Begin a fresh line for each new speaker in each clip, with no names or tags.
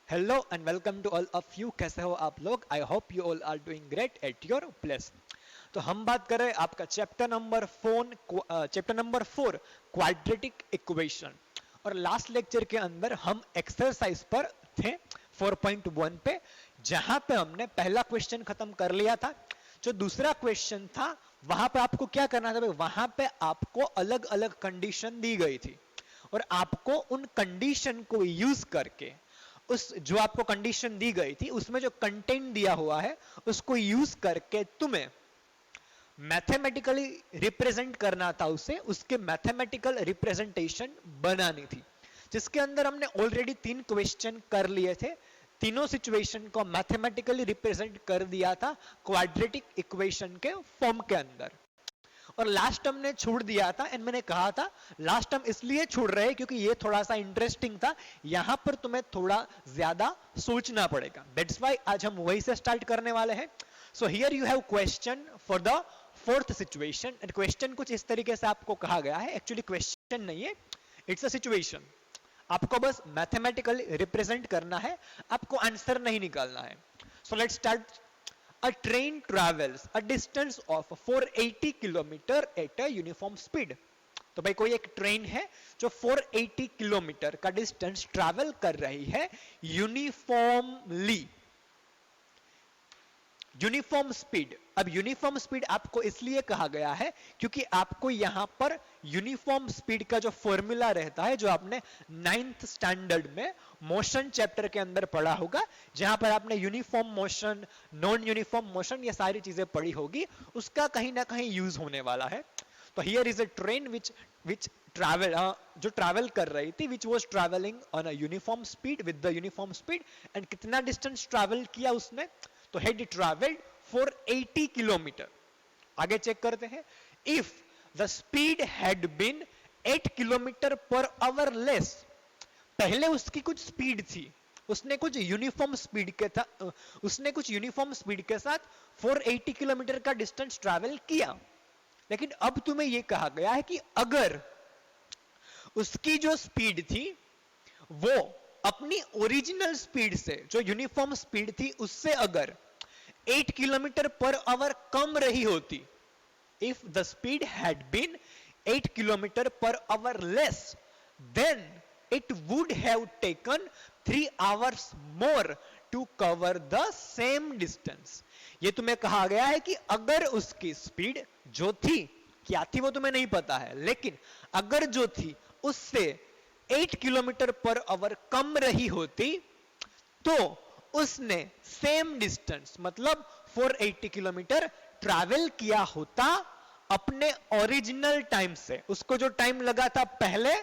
Hello and welcome to all of you. कैसे हो आप लोग? I hope you all are doing great at your place. तो हम बात कर रहे हैं आपका चैप्टर नंबर 4 क्वाड्रेटिक इक्वेशन। और लास्ट लेक्चर के अंदर हम एक्सरसाइज पर थे 4.1 पे, जहां पे हमने पहला क्वेश्चन खत्म कर लिया था। जो दूसरा क्वेश्चन था वहां पे आपको क्या करना था भाई? वहां पे आपको अलग अलग कंडीशन दी गई थी और आपको उन कंडीशन को यूज करके उस जो आपको कंडीशन दी गई थी उसमें जो कंटेंट दिया हुआ है उसको यूज करके तुम्हें मैथमेटिकली रिप्रेजेंट करना था, उसे उसके मैथमेटिकल रिप्रेजेंटेशन बनानी थी, जिसके अंदर हमने ऑलरेडी 3 क्वेश्चन कर लिए थे। तीनों सिचुएशन को मैथमेटिकली रिप्रेजेंट कर दिया था क्वाड्रेटिक इक्वेशन के फॉर्म के अंदर। और लास्ट टर्म ने छोड़ दिया था एंड मैंने कहा था लास्ट टर्म इसलिए छोड़ रहे हैं क्योंकि ये थोड़ा सा इंटरेस्टिंग था, यहां पर तुम्हें थोड़ा ज्यादा सोचना पड़ेगा। दैट्स व्हाई आज हम वही से स्टार्ट करने वाले हैं। So here you have question for the fourth situation and question कुछ इस तरीके से आपको कहा गया है। एक्चुअली क्वेश्चन नहीं है, इट्स अ सिचुएशन। आपको बस मैथमेटिकली रिप्रेजेंट करना है, आपको आंसर नहीं निकालना है। So let's start. A train travels a distance of 480 kilometre at a uniform speed। तो भाई कोई एक ट्रेन है जो 480 किलोमीटर का डिस्टेंस ट्रैवल कर रही है यूनिफॉर्मली, यूनिफॉर्म स्पीड। अब यूनिफॉर्म स्पीड आपको इसलिए कहा गया है क्योंकि आपको यहां पर यूनिफॉर्म स्पीड का जो फॉर्मूला रहता है, जो आपने 9th स्टैंडर्ड में मोशन चैप्टर के अंदर पढ़ा होगा, जहां पर आपने uniform motion, non uniform motion, ये सारी चीजें पढ़ी होगी, उसका कहीं ना कहीं यूज होने वाला है। तो here is a train which travel जो ट्रैवल कर रही थी, which was travelling on a uniform speed with the uniform speed. And कितना डिस्टेंस ट्रैवल किया उसने? तो हेड ट्रैवल्ड 480 किलोमीटर। आगे चेक करते हैं। If the speed had been 8 kilometre per hour less, पहले उसकी कुछ स्पीड थी, उसने कुछ यूनिफॉर्म स्पीड के था, उसने कुछ यूनिफॉर्म स्पीड के साथ 480 किलोमीटर का डिस्टेंस ट्रैवल किया। लेकिन अब तुम्हें यह कहा गया है कि अगर उसकी जो स्पीड थी वो अपनी ओरिजिनल स्पीड से, जो यूनिफॉर्म स्पीड थी, उससे अगर 8 किलोमीटर पर आवर कम रही होती, if the speed had been 8 kilometre per hour less, then it would have taken 3 hours more to cover the same distance. ये तुम्हें कहा गया है कि अगर उसकी स्पीड जो थी, क्या थी वो तुम्हें नहीं पता है, लेकिन अगर जो थी उससे 8 किलोमीटर पर आवर कम रही होती तो उसने सेम डिस्टेंस मतलब 480 किलोमीटर ट्रैवल किया होता अपने ओरिजिनल टाइम से। उसको जो टाइम लगा था पहले,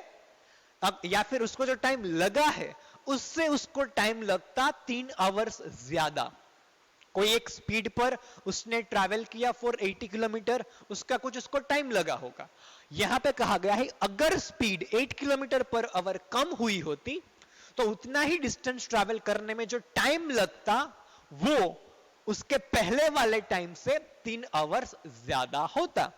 अब या फिर उसको जो टाइम लगा है उससे उसको टाइम लगता 3 आवर्स ज्यादा। कोई एक स्पीड पर उसने ट्रैवल किया 480 किलोमीटर, उसका कुछ उसको टाइम लगा होगा। यहां पे कहा गया है अगर स्पीड 8 किलोमीटर पर आवर कम हुई होती तो उतना ही डिस्टेंस ट्रैवल करने में जो टाइम लगता वो उसके पहले वाले टाइम से 3 आवर्स ज्यादा होता।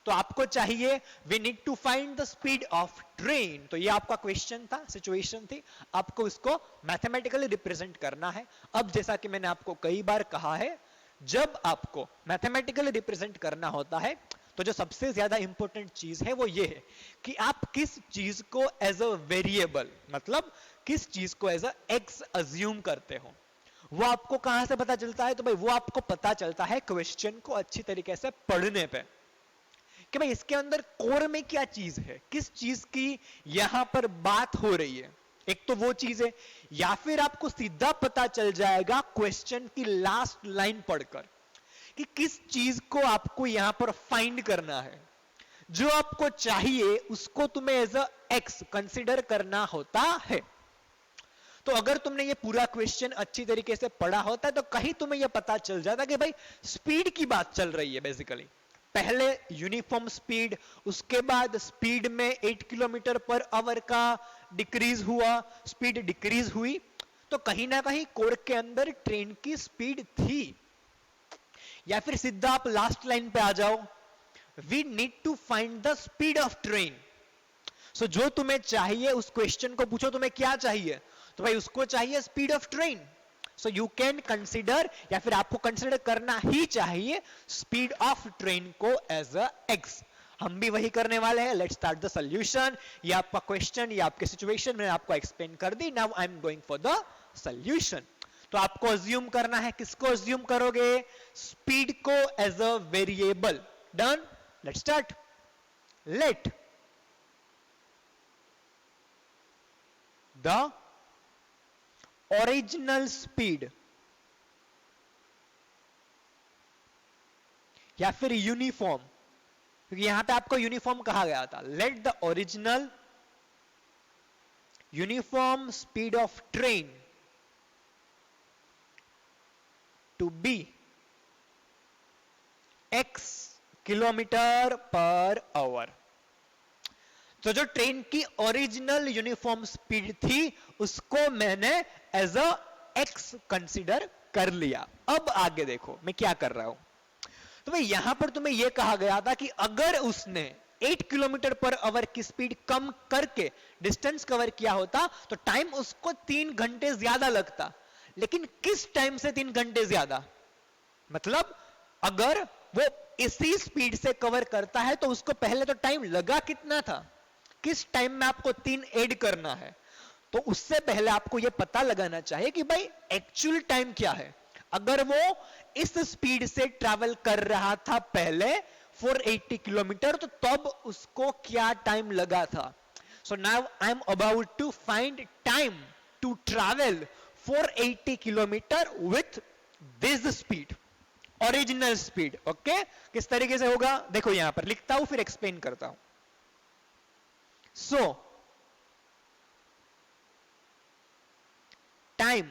तो आपको चाहिए we need to find the speed of train. तो ये आपका क्वेश्चन था, सिचुएशन थी, आपको इसको मैथमेटिकली रिप्रेजेंट करना है। अब जैसा कि मैंने आपको कई बार कहा है, जब आपको मैथमेटिकली रिप्रेजेंट करना होता है तो जो सबसे ज्यादा इंपॉर्टेंट चीज है वो ये है कि आप किस चीज को एज अ वेरिएबल, मतलब किस चीज को एज अ एक्स अज्यूम करते हो। वो आपको कहां से पता चलता है? तो भाई वो आपको पता चलता है क्वेश्चन को अच्छी तरीके से पढ़ने पे, कि भाई इसके अंदर कोर में क्या चीज है, किस चीज की यहां पर बात हो रही है। एक तो वो चीज है, या फिर आपको सीधा पता चल जाएगा क्वेश्चन की लास्ट लाइन पढ़कर कि किस चीज को आपको यहां पर फाइंड करना है। जो आपको चाहिए उसको तुम्हें एज अ एक्स कंसिडर करना होता है। तो अगर तुमने ये पूरा क्वेश्चन अच्छी तरीके से पढ़ा होता तो कहीं तुम्हें यह पता चल जाता कि भाई स्पीड की बात चल रही है बेसिकली। पहले यूनिफॉर्म स्पीड, उसके बाद स्पीड में 8 किलोमीटर पर आवर का डिक्रीज हुआ, स्पीड डिक्रीज हुई, तो कहीं ना कहीं कोर के अंदर ट्रेन की स्पीड थी। या फिर सीधा आप लास्ट लाइन पे आ जाओ, we need to find the speed of train. So जो तुम्हें चाहिए उस क्वेश्चन को पूछो, तुम्हें क्या चाहिए, तो भाई उसको चाहिए speed of train. So you can consider, या फिर आपको कंसिडर करना ही चाहिए स्पीड ऑफ ट्रेन को एज अ एक्स. हम भी वही करने वाले हैं. Let's start the solution. ये आपका क्वेश्चन, ये आपके सिचुएशन मैंने आपको एक्सप्लेन कर दी. Now I am going for the solution. तो आपको अज्यूम करना है, किसको अज्यूम करोगे, स्पीड को as a variable. Done. Let's start. Let the original speed या फिर यूनिफॉर्म, क्योंकि यहां पे आपको यूनिफॉर्म कहा गया था. Let the original uniform speed of train to be x kilometre per hour. तो जो ट्रेन की ओरिजिनल यूनिफॉर्म स्पीड थी उसको मैंने एज अ x कंसीडर कर लिया. अब आगे देखो मैं क्या कर रहा हूं. तो भाई यहां पर तुम्हें यह कहा गया था कि अगर उसने 8 किलोमीटर पर आवर की स्पीड कम करके डिस्टेंस कवर किया होता तो टाइम उसको 3 घंटे ज्यादा लगता. लेकिन किस टाइम से 3 घंटे ज्यादा, मतलब अगर वो इसी स्पीड से कवर करता है तो उसको पहले तो टाइम लगा कितना था, किस टाइम में आपको 3 ऐड करना है. तो उससे पहले आपको यह पता लगाना चाहिए कि भाई एक्चुअल टाइम क्या है. अगर वो इस स्पीड से ट्रैवल कर रहा था पहले 480 किलोमीटर, तो तब उसको क्या टाइम लगा था. So now I am about to find time to travel 480 kilometre with this speed, original speed. Okay, किस तरीके से होगा देखो, यहां पर लिखता हूं फिर एक्सप्लेन करता हूं. So time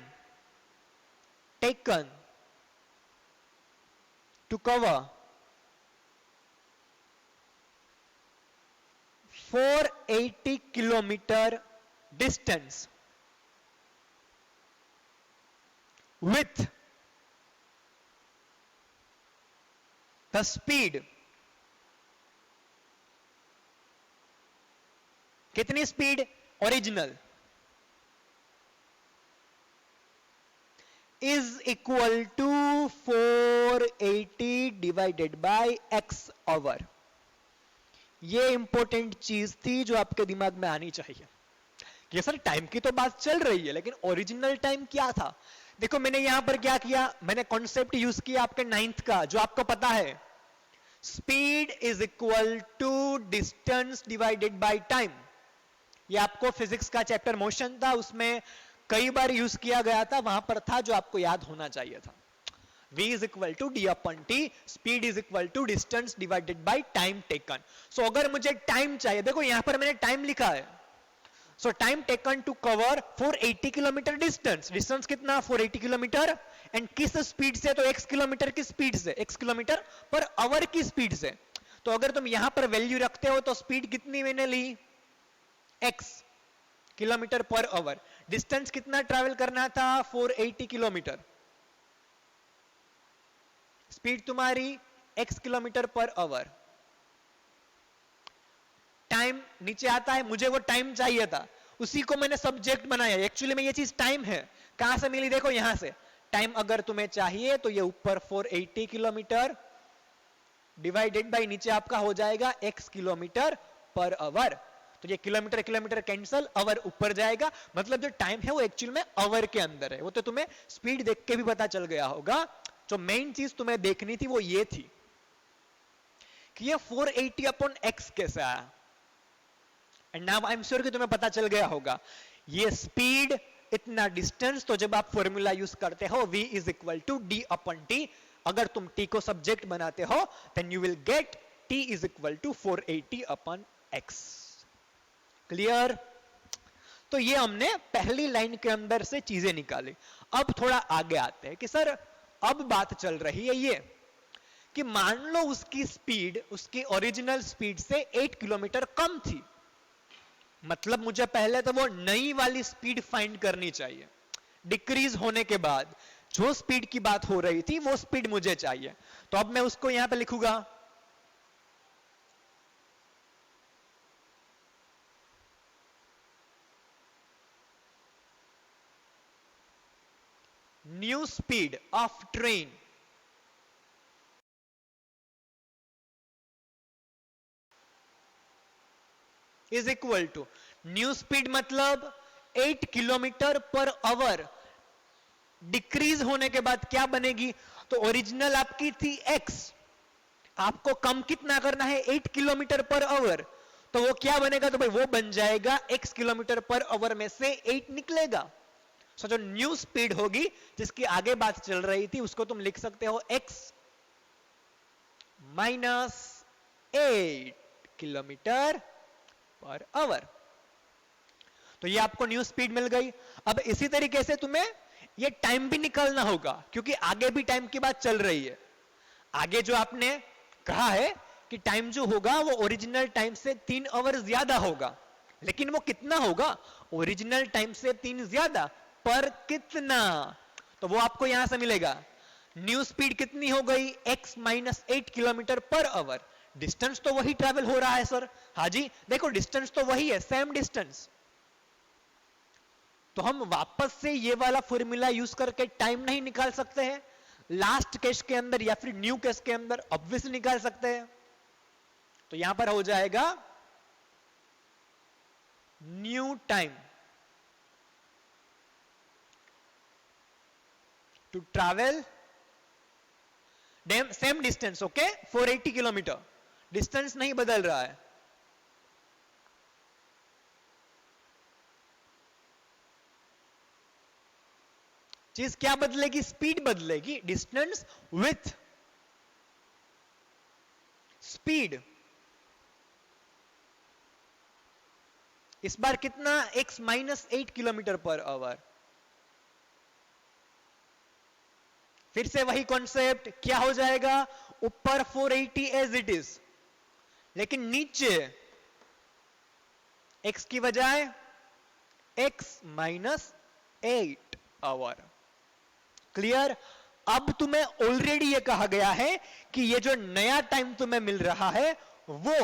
taken to cover 480 kilometre distance with the speed, कितनी speed, original, is equal to 480 divided by x hour. ये इंपॉर्टेंट चीज थी जो आपके दिमाग में आनी चाहिए कि सर टाइम की तो बात चल रही है लेकिन ओरिजिनल टाइम क्या था. देखो मैंने यहां पर क्या किया, मैंने कॉन्सेप्ट यूज किया आपके 9th का जो आपको पता है, speed is equal to distance divided by time. ये आपको फिजिक्स का चैप्टर मोशन था, उसमें कई बार यूज किया गया था, वहां पर था जो आपको याद होना चाहिए था. v is equal to D upon t, speed is equal to distance divided by time taken. So अगर मुझे टाइम चाहिए, देखो यहां पर मैंने टाइम लिखा है. So time taken to cover 480 kilometre distance. Distance कितना 480 किलोमीटर, एंड किस स्पीड से, तो x किलोमीटर की स्पीड से, x किलोमीटर पर आवर की स्पीड से. तो अगर तुम यहां पर वैल्यू रखते हो तो स्पीड कितनी मैंने ली, x kilometre per our. Distance कितना ट्रैवल करना था 480 किलोमीटर. स्पीड तुम्हारी x kilometre per our. Time नीचे आता है, मुझे वो टाइम चाहिए था, उसी को मैंने सब्जेक्ट बनाया. एक्चुअली में ये चीज टाइम है, कहां से मिली देखो यहां से. टाइम अगर तुम्हें चाहिए तो ये ऊपर 480 किलोमीटर डिवाइडेड बाय नीचे आपका हो जाएगा x किलोमीटर पर आवर. तो ये किलोमीटर किलोमीटर कैंसिल, आवर ऊपर जाएगा, मतलब जो टाइम है वो एक्चुअल में आवर के अंदर है. वो तो तुम्हें स्पीड देख के भी पता चल गया होगा. जो मेन चीज तुम्हें देखनी थी वो ये थी कि ये 480 अपॉन x कैसे आया. And now I am sure कि तुम्हें पता चल गया होगा ये स्पीड इतना डिस्टेंस. तो जब आप फॉर्मूला यूज करते हो v is equal to D upon T, अगर तुम t को सब्जेक्ट बनाते हो then you will get t is equal to 480 upon x. Clear. तो ये हमने पहली लाइन के अंदर से चीजें निकाली. अब थोड़ा आगे आते हैं कि सर अब बात चल रही है ये कि मान लो उसकी स्पीड उसकी ओरिजिनल स्पीड से 8 किलोमीटर कम थी, मतलब मुझे पहले तो वो नई वाली स्पीड फाइंड करनी चाहिए. डिक्रीज होने के बाद जो स्पीड की बात हो रही थी वो स्पीड मुझे चाहिए. तो अब मैं उसको यहां पे लिखूंगा new speed of train is equal to, new speed मतलब 8 किलोमीटर पर आवर डिक्रीज होने के बाद क्या बनेगी? तो ओरिजिनल आपकी थी x, आपको कम कितना करना है? 8 किलोमीटर पर आवर, तो वो क्या बनेगा? तो भाई वो बन जाएगा x किलोमीटर पर आवर में से 8 निकलेगा। सो जो न्यू स्पीड होगी जिसकी आगे बात चल रही थी उसको तुम लिख सकते हो x minus 8 kilometre per hour. तो ये आपको न्यू स्पीड मिल गई। अब इसी तरीके से तुम्हें ये टाइम भी निकालना होगा क्योंकि आगे भी टाइम की बात चल रही है। आगे जो आपने कहा है कि टाइम जो होगा वो ओरिजिनल टाइम से 3 आवर ज्यादा होगा, लेकिन वो कितना होगा? ओरिजिनल टाइम से 3 ज्यादा, पर कितना? तो वो आपको यहां से मिलेगा। न्यू स्पीड कितनी हो गई? x minus 8 kilometre per our. Distance तो वही ट्रेवल हो रहा है सर। हाँ जी, देखो डिस्टेंस तो वही है, सेम डिस्टेंस। तो हम वापस से ये वाला फॉर्मूला यूज करके टाइम नहीं निकाल सकते हैं? लास्ट केस के अंदर या फिर न्यू केस के अंदर ऑब्वियसली निकाल सकते हैं। तो यहां पर हो जाएगा new time to travel same distance, okay, 480 kilometre, distance नहीं बदल रहा है। चीज क्या बदलेगी? स्पीड बदलेगी, डिस्टेंस विथ स्पीड। इस बार कितना? x minus 8 kilometre per our. फिर से वही कॉन्सेप्ट, क्या हो जाएगा? ऊपर 480 एज इट इज, लेकिन नीचे x की बजाय x माइनस 8 आवर। क्लियर? अब तुम्हें ऑलरेडी ये कहा गया है कि ये जो नया टाइम तुम्हें मिल रहा है वो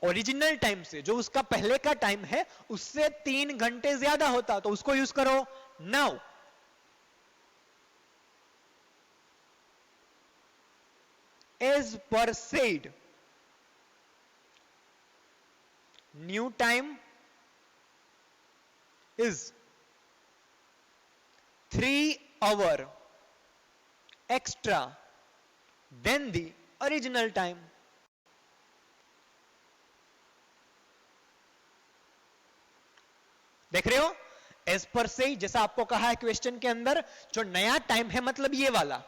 ओरिजिनल टाइम से, जो उसका पहले का टाइम है, उससे 3 घंटे ज्यादा होता, तो उसको यूज करो। Now as per said, new time is 3 hours extra than the original time. देख रहे हो? एज पर से, जैसा आपको कहा है क्वेश्चन के अंदर, जो नया टाइम है मतलब ये वाला,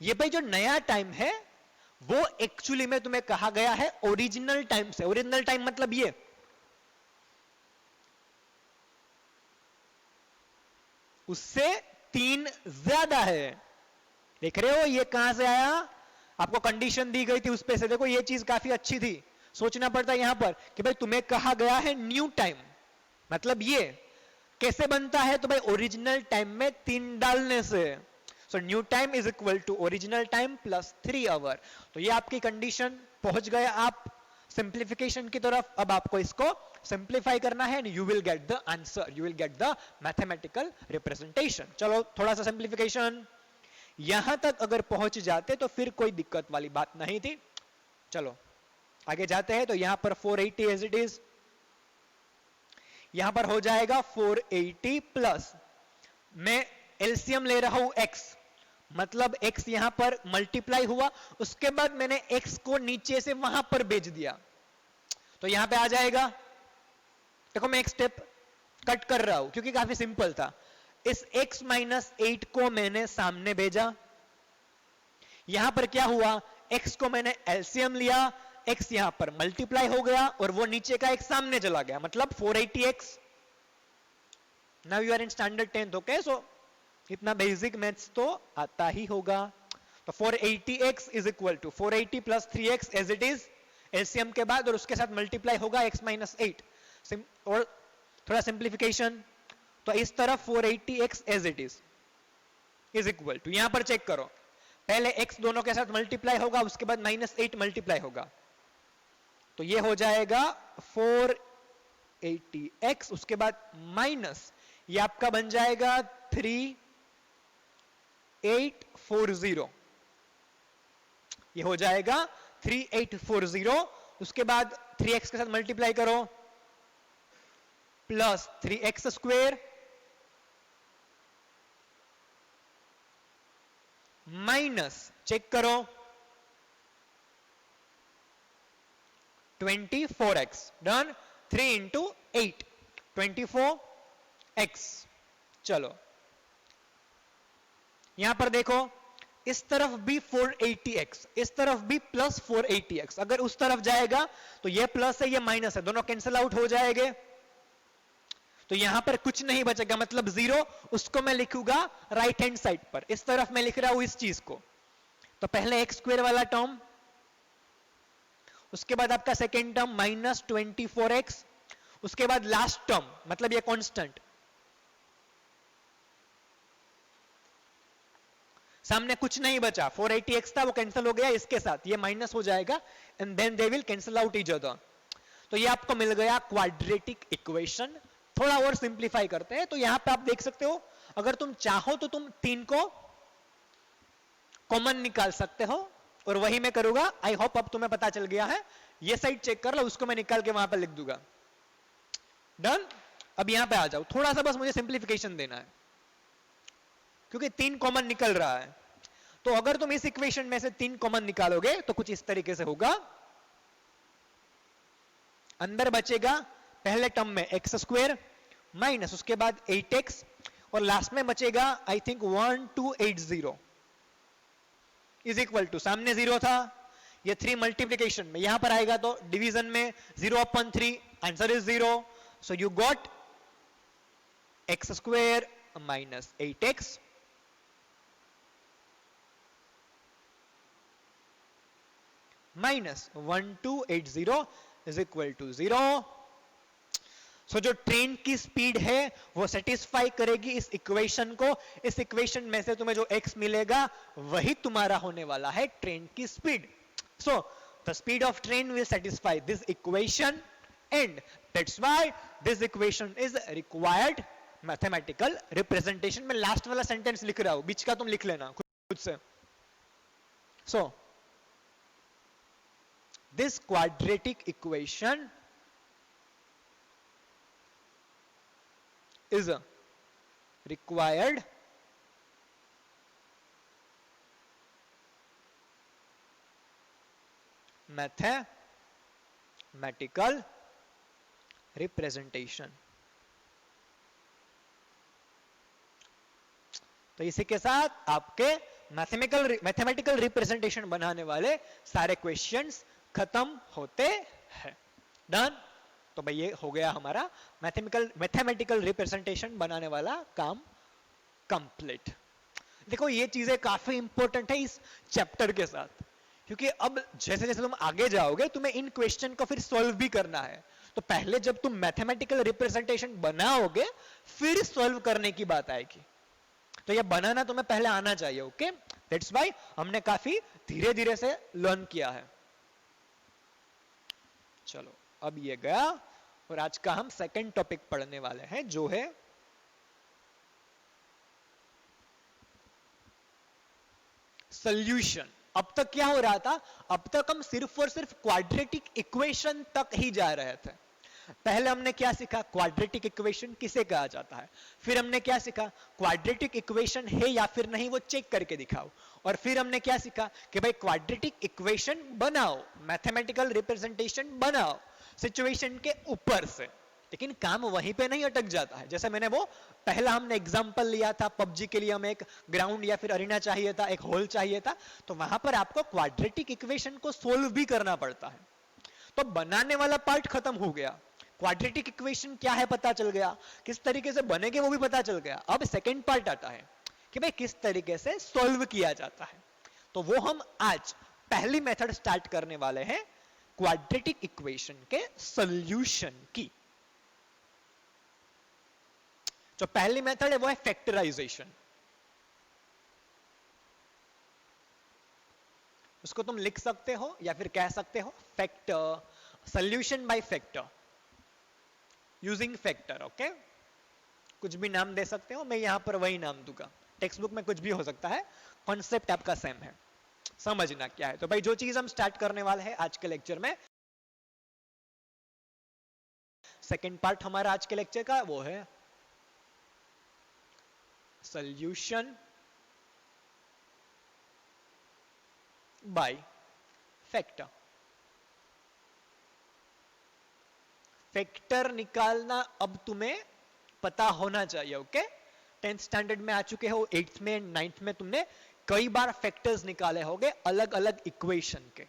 ये भाई जो नया टाइम है वो एक्चुअली में तुम्हें कहा गया है ओरिजिनल टाइम से। ओरिजिनल टाइम मतलब ये, उससे 3 ज्यादा है। देख रहे हो ये कहां से आया? आपको कंडीशन दी गई थी उस पे से। देखो ये चीज काफी अच्छी थी, सोचना पड़ता है यहां पर कि भाई तुम्हें कहा गया है न्यू टाइम, मतलब ये कैसे बनता है? तो भाई ओरिजिनल टाइम में 3 डालने से। So new time is equal to original time plus 3 hour. तो ये आपकी कंडीशन, पहुंच गए आप सिंप्लीफिकेशन की तरफ। अब आपको इसको सिंप्लीफाई करना है and you will get the answer, you will get the mathematical representation. चलो थोड़ा सा सिंप्लीफिकेशन, यहां तक अगर पहुंच जाते तो फिर कोई दिक्कत वाली बात नहीं थी। चलो आगे जाते हैं। तो यहां पर 480 एज इट इज, यहां पर हो जाएगा 480 प्लस, मैं एलसीएम ले रहा हूं x, मतलब x यहां पर मल्टीप्लाई हुआ, उसके बाद मैंने x को नीचे से वहां पर भेज दिया, तो यहां पे आ जाएगा। देखो मैं एक स्टेप कट कर रहा हूं क्योंकि काफी सिंपल था। इस x माइनस 8 को मैंने सामने भेजा, यहां पर क्या हुआ? x को मैंने एलसीएम लिया, x यहां पर मल्टीप्लाई हो गया और वो नीचे का x सामने चला गया, मतलब 480x। Now you are in standard 10th, okay? So इतना बेसिक मैथ्स तो आता ही होगा। तो 480x is equal to 480 plus 3x as it is, LCM के बाद, और उसके साथ मल्टीप्लाई होगा x माइनस 8। और थोड़ा सिंप्लीफिकेशन, तो इस तरफ 480x as it is equal to, यहां पर चेक करो, पहले x दोनों के साथ मल्टीप्लाई होगा, उसके बाद -8 मल्टीप्लाई होगा, तो ये हो जाएगा 4 80x, उसके बाद माइनस, ये आपका बन जाएगा 3840, ये हो जाएगा 3840। उसके बाद 3x के साथ मल्टीप्लाई करो, plus 3x square minus, check करो 24x, डन। 3 into 8 24x। चलो यहां पर देखो, इस तरफ भी 480x, इस तरफ भी प्लस 480x, अगर उस तरफ जाएगा तो ये प्लस है ये माइनस है, दोनों कैंसिल आउट हो जाएंगे, तो यहां पर कुछ नहीं बचेगा, मतलब जीरो। उसको मैं लिखूंगा राइट हैंड साइड पर, इस तरफ मैं लिख रहा हूं इस चीज को, तो पहले एक्स स्क्वायर वाला टर्म, उसके बाद आपका सेकेंड टर्म माइनस 24x, उसके बाद लास्ट टर्म मतलब ये कांस्टेंट, सामने कुछ नहीं बचा, 480x था वो कैंसिल हो गया इसके साथ, ये माइनस हो जाएगा and then they will cancel out each other. तो ये आपको मिल गया क्वाड्रेटिक इक्वेशन। थोड़ा और सिंप्लीफाई करते हैं, तो यहां पे आप देख सकते हो, अगर तुम चाहो तो तुम 3 को कॉमन निकाल सकते हो, और वही मैं करूंगा। आई होप अब तुम्हें पता चल गया है, ये साइड चेक कर लो, उसको मैं निकाल के वहां पर लिख दूंगा, डन। अब यहां पे आ जाओ, थोड़ा सा बस मुझे सिंप्लीफिकेशन देना है, क्योंकि 3 कॉमन निकल रहा है। तो अगर तुम इस इक्वेशन में से 3 कॉमन निकालोगे तो कुछ इस तरीके से होगा, अंदर बचेगा पहले टर्म में एक्स स्क्वायर माइनस, उसके बाद 8x, और लास्ट में बचेगा I think 1280 is equal to, सामने 0 था, ये 3 मल्टीप्लीकेशन में, यहां पर आएगा तो डिवीजन में 0/3, answer is 0। So you got X square minus 8x minus 1280 is equal to 0। सो जो ट्रेन की स्पीड है वो सेटिस्फाई करेगी इस इक्वेशन को, इस इक्वेशन में से तुम्हें जो x मिलेगा वही तुम्हारा होने वाला है ट्रेन की speed. So the speed of train will satisfy this equation and that's why this equation is required mathematical representation. में लास्ट वाला सेंटेंस लिख रहा हूं, बीच का तुम लिख लेना खुद से। सो this quadratic equation is required mathematical representation। तो इसी के साथ आपके मैथमेटिकल रिप्रेजेंटेशन बनाने वाले सारे क्वेश्चंस खत्म होते हैं, डन। तो भाई ये हो गया हमारा मैथमेटिकल रिप्रेजेंटेशन बनाने वाला काम कंप्लीट। देखो ये चीजें काफी इंपॉर्टेंट है इस चैप्टर के साथ, क्योंकि अब जैसे जैसे तुम आगे जाओगे तुम्हें इन क्वेश्चन को फिर सॉल्व भी करना है। तो पहले जब तुम मैथमेटिकल रिप्रेजेंटेशन बनाओगे फिर सॉल्व करने की बात आएगी, तो ये बनाना तुम्हें पहले आना चाहिए, ओके। दैट्स व्हाई हमने काफी धीरे धीरे से लर्न किया है। चलो अब ये गया, और आज का हम सेकंड टॉपिक पढ़ने वाले हैं जो है सॉल्यूशन। अब तक क्या हो रहा था, अब तक हम सिर्फ और सिर्फ क्वाड्रेटिक इक्वेशन तक ही जा रहे थे। पहले हमने क्या सीखा, क्वाड्रेटिक इक्वेशन किसे कहा जाता है, फिर हमने क्या सीखा, क्वाड्रेटिक इक्वेशन है या फिर नहीं वो चेक करके दिखाओ, और फिर हमने क्या सीखा कि भाई क्वाड्रेटिक इक्वेशन बनाओ, मैथमेटिकल रिप्रेजेंटेशन बनाओ सिचुएशन के ऊपर से। लेकिन काम वहीं पे नहीं अटक जाता है, जैसे मैंने वो पहला हमने एग्जांपल लिया था, पबजी के लिए हमें एक ग्राउंड या फिर अरीना चाहिए था, एक हॉल चाहिए था, तो वहां पर आपको क्वाड्रेटिक इक्वेशन को सोल्व भी करना पड़ता है। तो बनाने वाला पार्ट खत्म हो गया, क्वाड्रेटिक इक्वेशन क्या है पता चल गया, किस तरीके से बनेगे वो भी पता चल गया। अब सेकंड पार्ट आता है कि भाई किस तरीके से सॉल्व किया जाता है, तो वो हम आज पहली मेथड स्टार्ट करने वाले हैं, क्वाड्रेटिक इक्वेशन के सॉल्यूशन की। जो पहली मेथड है वो है फैक्टराइजेशन। उसको तुम लिख सकते हो या फिर कह सकते हो factor, solution by factor. Using factor. Okay, कुछ भी नाम दे सकते हो, मैं यहां पर वही नाम दूंगा। टेक्स्ट बुक में कुछ भी हो सकता है, कॉन्सेप्ट आपका सेम है, समझना क्या है। तो भाई जो चीज हम स्टार्ट करने वाले हैं आज के लेक्चर में, सेकेंड पार्ट हमारा आज के लेक्चर का वो है सॉल्यूशन बाय फैक्टर। फैक्टर निकालना अब तुम्हें पता होना चाहिए। ओके, 10th स्टैंडर्ड में आ चुके हो, 8th में, 9th में तुमने कई बार फैक्टर्स निकाले होंगे अलग अलग इक्वेशन के।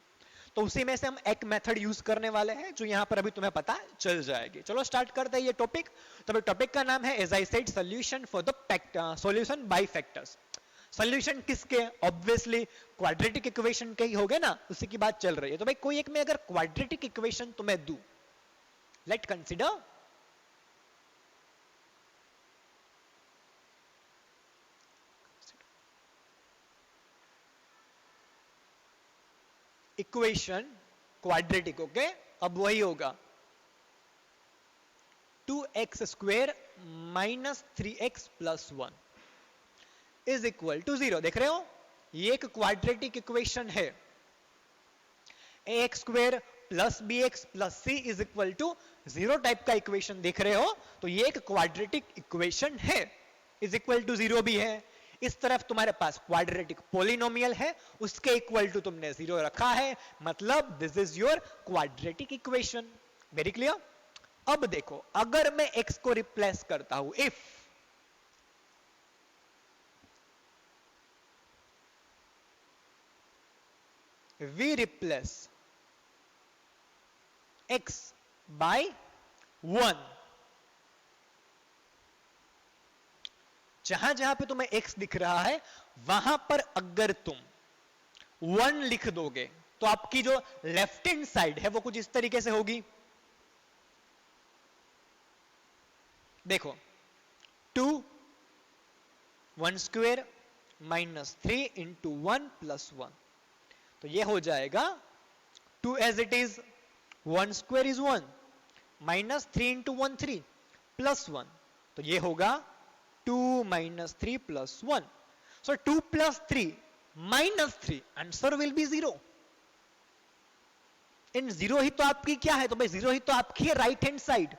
तो उसी में से हम एक मेथड यूज करने वाले हैं जो यहां पर अभी तुम्हें पता चल जाएगी। चलो स्टार्ट करते हैं ये टॉपिक। तो टॉपिक का नाम है as I said solution for the solution by factors. Solution किसके? ऑब्वियसली क्वाड्रेटिक इक्वेशन के ही होगे ना, उसी की बात चल रही है। तो भाई कोई एक में अगर क्वाड्रेटिक इक्वेशन तुम्हें दूं, let consider equation quadratic. Okay, अब वही होगा 2x square minus 3x plus 1 is equal to 0। देख रहे हो, ये एक क्वाड्रेटिक इक्वेशन है। ax square plus bx plus c is equal to 0 type का इक्वेशन देख रहे हो, तो ये एक क्वाड्रेटिक इक्वेशन है। इज इक्वल टू 0 भी है। इस तरफ तुम्हारे पास क्वाड्रेटिक पॉलिनोमियल है, उसके इक्वल टू तुमने 0 रखा है, मतलब this is your quadratic equation. Very clear. अब देखो, अगर मैं x को रिप्लेस करता हूं, if we replace x by 1, जहां जहां पे तुम्हें x दिख रहा है वहां पर अगर तुम 1 लिख दोगे तो आपकी जो लेफ्ट हैंड साइड है वो कुछ इस तरीके से होगी। देखो 2 1 स्क्वेयर माइनस 3 इंटू 1 प्लस 1, तो ये हो जाएगा 2 as it is, 1 square is 1, minus 3 into 1 3 plus 1, तो ये होगा 2 minus 3 plus 1। So 2 plus 3 minus 3, answer will be 0। इन 0 ही तो आपकी क्या है? तो भाई 0 ही तो आपकी है राइट हैंड साइड।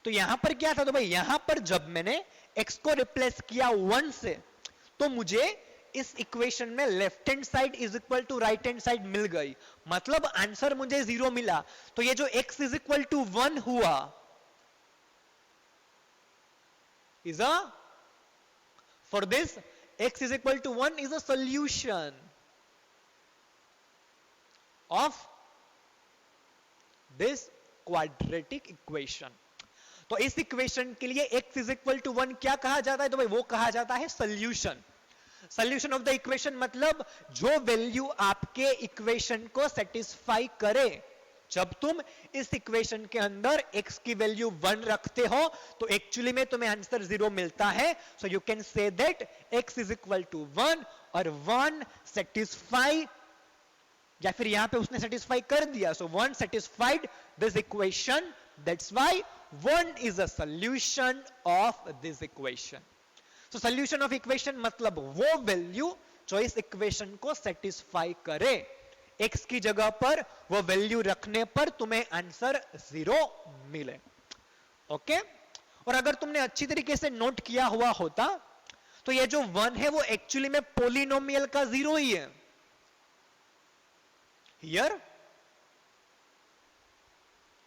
तो यहां पर क्या था? तो भाई यहां पर जब मैंने x को रिप्लेस किया 1 से, तो मुझे इस इक्वेशन में left hand side is equal to right hand side मिल गई, मतलब आंसर मुझे 0 मिला। तो ये जो x इज इक्वल टू 1 हुआ is a, for this x is equal to 1 is a solution of this quadratic equation. तो इस इक्वेशन के लिए x इज इक्वल टू 1 क्या कहा जाता है? तो भाई वो कहा जाता है solution. Solution of the equation मतलब जो वैल्यू आपके इक्वेशन को सेटिस्फाई करे। जब तुम इस इक्वेशन के अंदर x की वैल्यू 1 रखते हो तो एक्चुअली में तुम्हें आंसर 0 मिलता है। So you can say that x is equal to 1 और 1 सेटिस्फाई, या फिर यहां पे उसने सेटिस्फाई कर दिया, सो 1 satisfied this equation, that's why 1 is a solution of this equation. So solution of equation मतलब वो वैल्यू जो इस इक्वेशन को सेटिस्फाई करे। x की जगह पर वो वैल्यू रखने पर तुम्हें आंसर 0 मिले। ओके, और अगर तुमने अच्छी तरीके से नोट किया हुआ होता तो ये जो 1 है वो एक्चुअली में पॉलिनोमियल का 0 ही है। Here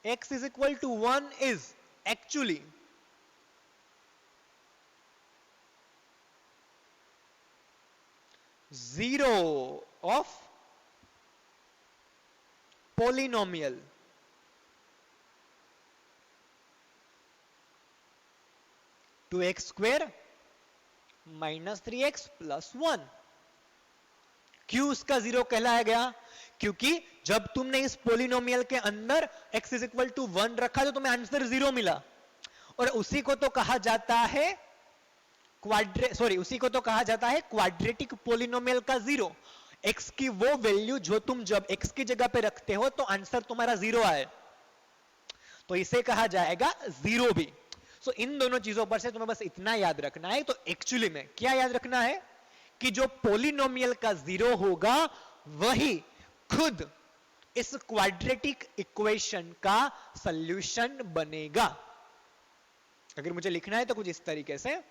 x is equal to 1 is actually zero of polynomial to x square minus 3x plus 1। क्यों उसका 0 कहलाया गया? क्योंकि जब तुमने इस पोलिनोमियल के अंदर x इज इक्वल टू 1 रखा तो तुम्हें आंसर 0 मिला, और उसी को तो कहा जाता है क्वाड्रेटिक पोलिनोमियल का 0। x की वो वैल्यू जो तुम जब x की जगह पे रखते हो तो आंसर तुम्हारा 0 आए, तो इसे कहा जाएगा जीरो भी। सो इन दोनों चीजों पर से तुम्हें बस इतना याद रखना है। तो एक्चुअली में क्या याद रखना है कि जो पोलिनोमियल का 0 होगा वही खुद इस क्वाड्रेटिक इक्वेशन का सॉल्यूशन बनेगा। अगर मुझे लिखना है तो कुछ इस तरीके से,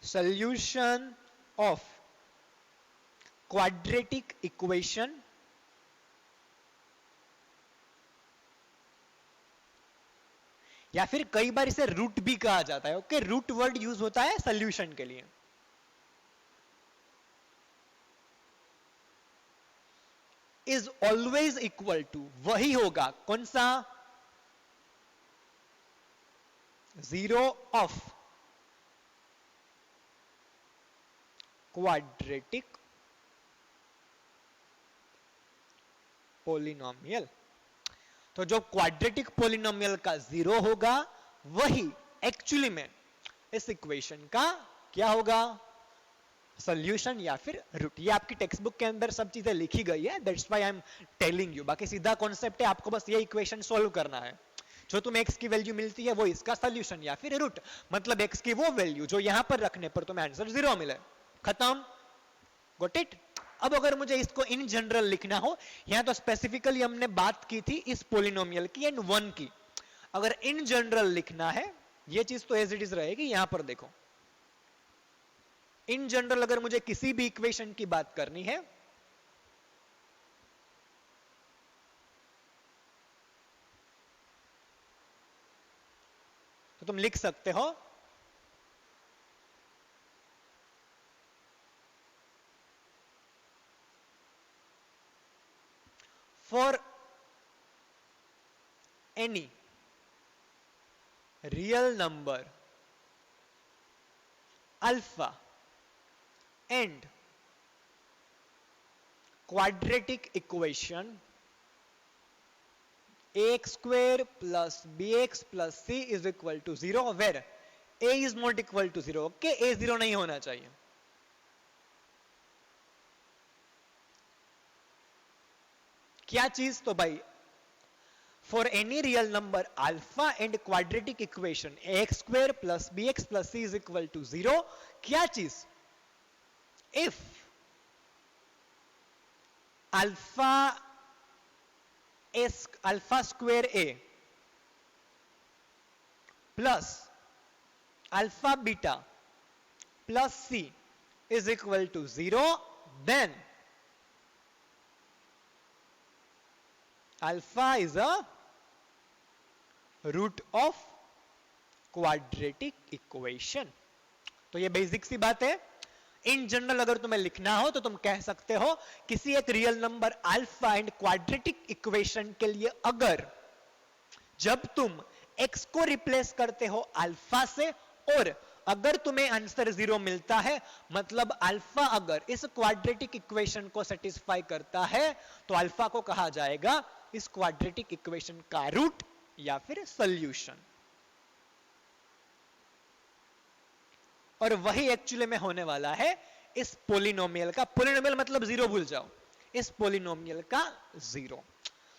solution of quadratic equation या फिर कई बार इसे रूट भी कहा जाता है। ओके, रूट वर्ड यूज होता है सॉल्यूशन के लिए। इज ऑलवेज इक्वल टू वही होगा, कौन सा? 0 ऑफ क्वाड्रेटिक पोलिनोमियल। तो जो क्वाड्रेटिक पोलिनोमियल का 0 होगा वही एक्चुअली में इस इक्वेशन का क्या होगा? सॉल्यूशन या फिर रूट। ये आपकी टेक्स्ट बुक के अंदर सब चीजें लिखी गई है, that's why I am telling you. बाकी सीधा कॉन्सेप्ट है, आपको बस ये इक्वेशन सॉल्व करना है। जो तुम्हें x की वैल्यू मिलती है वो इसका सॉल्यूशन या फिर रूट, मतलब x की वो वैल्यू जो यहां पर रखने पर तुम्हें आंसर 0 मिले, खत्म। Got it? अब अगर मुझे इसको इन जनरल लिखना हो, यहां तो स्पेसिफिकली हमने बात की थी इस पोलिनोमियल की एंड 1 की। अगर इन जनरल लिखना है, ये चीज तो एज इट इज रहेगी। यहां पर देखो, इन जनरल अगर मुझे किसी भी इक्वेशन की बात करनी है तो तुम लिख सकते हो for any real number alpha and quadratic equation ax square plus bx plus c is equal to 0 where a is not equal to 0. okay, a 0 नहीं होना चाहिए। क्या चीज? तो भाई for any real number alpha and quadratic equation X square plus B X plus C is equal to 0, क्या चीज? If alpha square A plus alpha beta plus C is equal to 0, then alpha is a root of quadratic equation. तो ये basic सी बात है। In general अगर तुम्हें लिखना हो तो तुम कह सकते हो किसी एक real number alpha and quadratic equation के लिए अगर जब तुम x को रिप्लेस करते हो अल्फा से और अगर तुम्हें आंसर 0 मिलता है, मतलब अल्फा अगर इस क्वाड्रेटिक इक्वेशन को सेटिस्फाई करता है तो अल्फा को कहा जाएगा इस क्वाड्रेटिक इक्वेशन का रूट या फिर सॉल्यूशन। और वही एक्चुअली में होने वाला है इस पोलिनोमियल का। पोलिनोमियल मतलब 0 भूल जाओ, इस पोलिनोमियल का 0।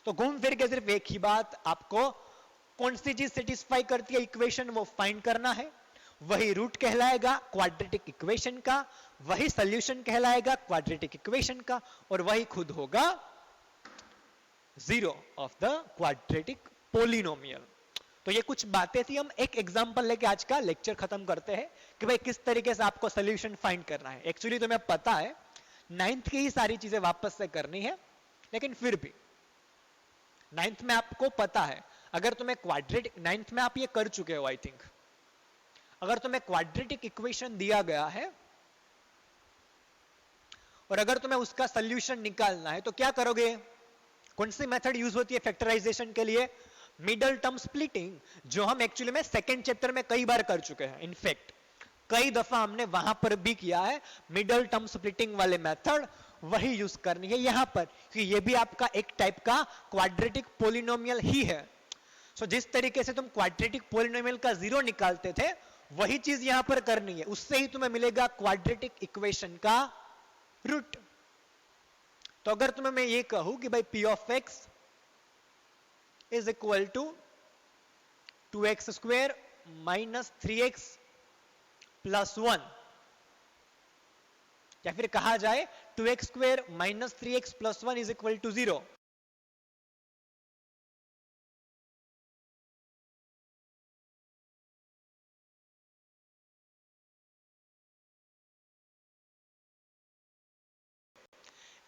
तो घूम फिर के सिर्फ एक ही बात, आपको कौन सी चीज सेटिस्फाई करती है इक्वेशन वो फाइंड करना है। वही रूट कहलाएगा क्वाड्रेटिक इक्वेशन का, वही सॉल्यूशन कहलाएगा क्वाड्रेटिक इक्वेशन का, और वही खुद होगा 0 ऑफ द क्वाड्रेटिक पोलिनोमियल। तो ये कुछ बातें थी। हम एक एग्जांपल लेके आज का लेक्चर खत्म करते हैं कि भाई किस तरीके से आपको सॉल्यूशन फाइंड करना है। एक्चुअली तुम्हें पता है 9th की ही सारी चीजें वापस से करनी है, लेकिन फिर भी 9th में आपको पता है। अगर तुम्हें क्वाड्रेटिक 9th में आप ये कर चुके हो आई थिंक। अगर तुम्हें क्वाड्रेटिक इक्वेशन दिया गया है और अगर तुम्हें उसका सॉल्यूशन निकालना है तो क्या करोगे? कौन सी मेथड यूज होती है फैक्टराइजेशन के लिए? मिडल टर्म स्प्लिटिंग, जो हम एक्चुअली में सेकेंड चैप्टर में कई बार कर चुके हैं। इनफैक्ट कई दफा हमने वहां पर भी किया है। मिडल टर्म स्प्लिटिंग वाले मेथड वही यूज करनी है यहां पर, क्योंकि ये भी आपका एक टाइप का क्वाड्रेटिक पोलिनोमियल ही है। सो जिस तरीके से तुम क्वाड्रेटिक पोलिनोमियल का 0 निकालते थे वही चीज यहां पर करनी है, उससे ही तुम्हें मिलेगा क्वाड्रेटिक इक्वेशन का रूट। तो अगर तुम्हें मैं ये कहूं कि भाई p of x is equal to 2x square minus 3x plus 1, या फिर कहा जाए 2x square minus 3x plus 1 is equal to 0,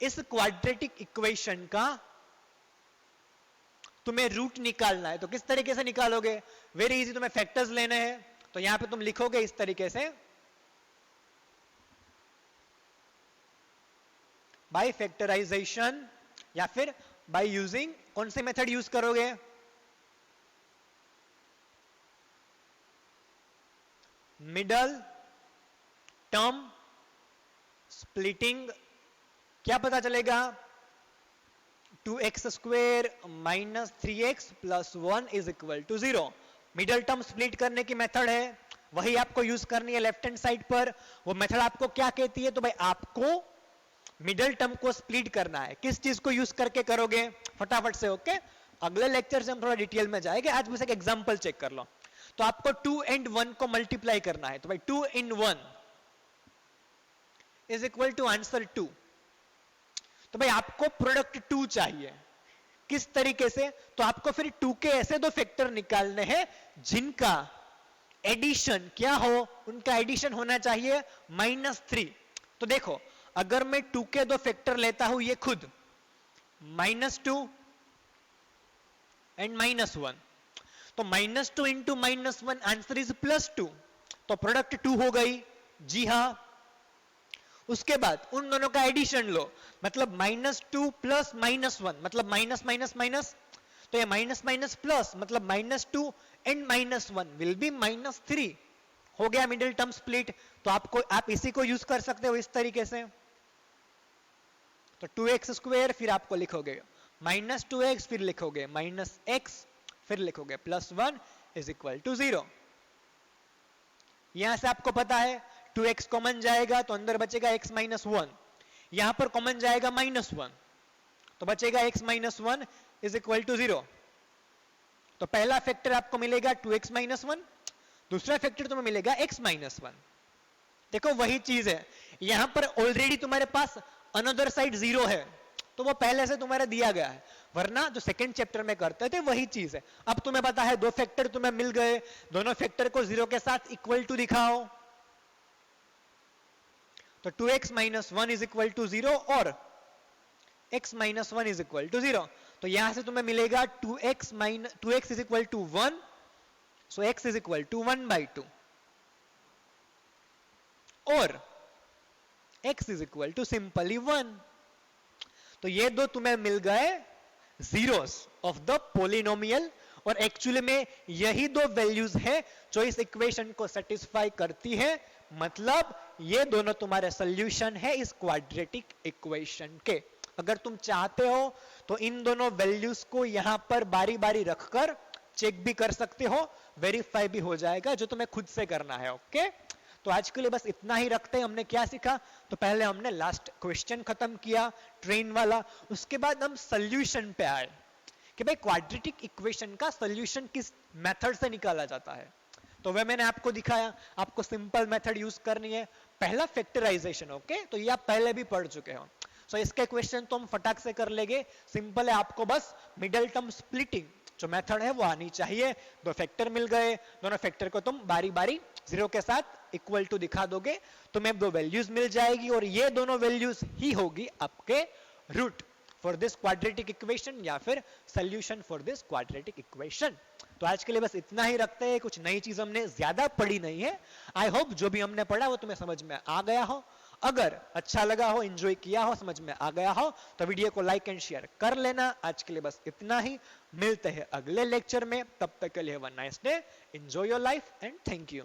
इस क्वाड्रेटिक इक्वेशन का तुम्हें रूट निकालना है। तो किस तरीके से निकालोगे? वेरी इजी, तुम्हें फैक्टर्स लेने हैं। तो यहां पे तुम लिखोगे इस तरीके से, बाय फैक्टराइजेशन, या फिर बाय यूजिंग, कौन सी मेथड यूज करोगे? Middle term splitting. क्या पता चलेगा? 2x square minus 3x plus 1 is equal to 0। Middle term split करने की मेथड है, वही आपको यूज करनी है लेफ्ट हैंड साइड पर। वो मेथड आपको क्या कहती है? तो भाई आपको मिडल टर्म को स्प्लिट करना है। किस चीज को यूज करके करोगे? फटाफट से, ओके? अगले लेक्चर से हम थोड़ा डिटेल में जाएंगे, आज बस एक एग्जांपल चेक कर लो। तो आपको 2 and 1 को मल्टीप्लाई करना है। तो भाई 2 in 1 is equal to answer 2। तो भाई आपको प्रोडक्ट 2 चाहिए। किस तरीके से? तो आपको फिर 2 के ऐसे दो फैक्टर निकालने हैं जिनका एडिशन क्या हो? उनका एडिशन होना चाहिए -3। तो देखो, अगर मैं 2 के दो फैक्टर लेता हूं, ये खुद -2 एंड -1, तो -2 इंटू -1 आंसर इज +2। तो प्रोडक्ट 2 हो गई, जी हां। उसके बाद उन दोनों का एडिशन लो, मतलब -2 प्लस -1 मतलब माइनस माइनस माइनस, तो ये माइनस माइनस प्लस मतलब -2 एंड -1 विल बी -3। हो गया मिडिल टर्म स्प्लिट। तो आप इसी को यूज कर सकते हो इस तरीके से। तो 2x स्क्वायर, फिर आपको लिखोगे -2x, फिर लिखोगे -x, फिर लिखोगे +1 इज इक्वल टू 0। यहां से आपको पता है 2x कॉमन जाएगा तो अंदर बचेगा x -1, यहां पर कॉमन जाएगा -1 तो बचेगा x -1 इज इक्वल टू 0। तो पहला फैक्टर आपको मिलेगा 2x -1, दूसरा फैक्टर तुम्हें मिलेगा x -1। देखो वही चीज है, यहां पर ऑलरेडी तुम्हारे पास अनदर साइड 0 है, तो वो पहले से तुम्हारा दिया गया है, वरना जो सेकंड चैप्टर में करते थे वही चीज है। अब तुम्हें पता है दो फैक्टर तुम्हें मिल गए, दोनों फैक्टर को 0 के साथ इक्वल टू दिखाओ। तो 2x -1 इज इक्वल टू 0 और x -1 इज इक्वल टू 0। तो यहां से तुम्हें मिलेगा 2x is equal to 1, so x is equal to 1/2 और x is equal to simply 1। तो ये दो तुम्हें मिल गए जीरोस ऑफ द पॉलिनोमियल, और एक्चुअली में यही दो वैल्यूज है जो इस इक्वेशन को सेटिस्फाई करती है। मतलब ये दोनों तुम्हारे सॉल्यूशन है इस क्वाड्रेटिक इक्वेशन के। अगर तुम चाहते हो तो इन दोनों वैल्यूज को यहां पर बारी बारी रखकर चेक भी कर सकते हो, वेरीफाई भी हो जाएगा, जो तुम्हें खुद से करना है। ओके, तो आज के लिए बस इतना ही रखते हैं। हमने क्या सीखा? तो पहले हमने लास्ट क्वेश्चन खत्म किया ट्रेन वाला, उसके बाद हम सॉल्यूशन पे आए कि भाई क्वाड्रेटिक इक्वेशन का सॉल्यूशन किस मेथड से निकाला जाता है। तो वह मैंने आपको दिखाया, आपको सिंपल मेथड यूज करनी है, पहला फैक्टराइजेशन। ओके, तो ये आप पहले भी पढ़ चुके हो। सो इसके क्वेश्चन तो हम फटाक से कर लेंगे, सिंपल है, आपको बस मिडिल टर्म स्प्लिटिंग जो मेथड है वो आनी चाहिए। दो फैक्टर मिल गए, दोनों फैक्टर को तुम बारी बारी 0 के साथ इक्वल टू दिखा दोगे, तुम्हें दो वैल्यूज मिल जाएगी, और ये दोनों वैल्यूज ही होगी आपके root for this quadratic equation या फिर solution for this quadratic equation. तो आज के लिए बस इतना ही रखते हैं, कुछ नई चीज हमने ज्यादा पढ़ी नहीं है। आई होप जो भी हमने पढ़ा वो तुम्हें समझ में आ गया हो। अगर अच्छा लगा हो, एंजॉय किया हो, समझ में आ गया हो, तो वीडियो को लाइक एंड शेयर कर लेना। आज के लिए बस इतना ही, मिलते हैं अगले लेक्चर में, तब तक के लिए have a nice day, enjoy your life and thank you.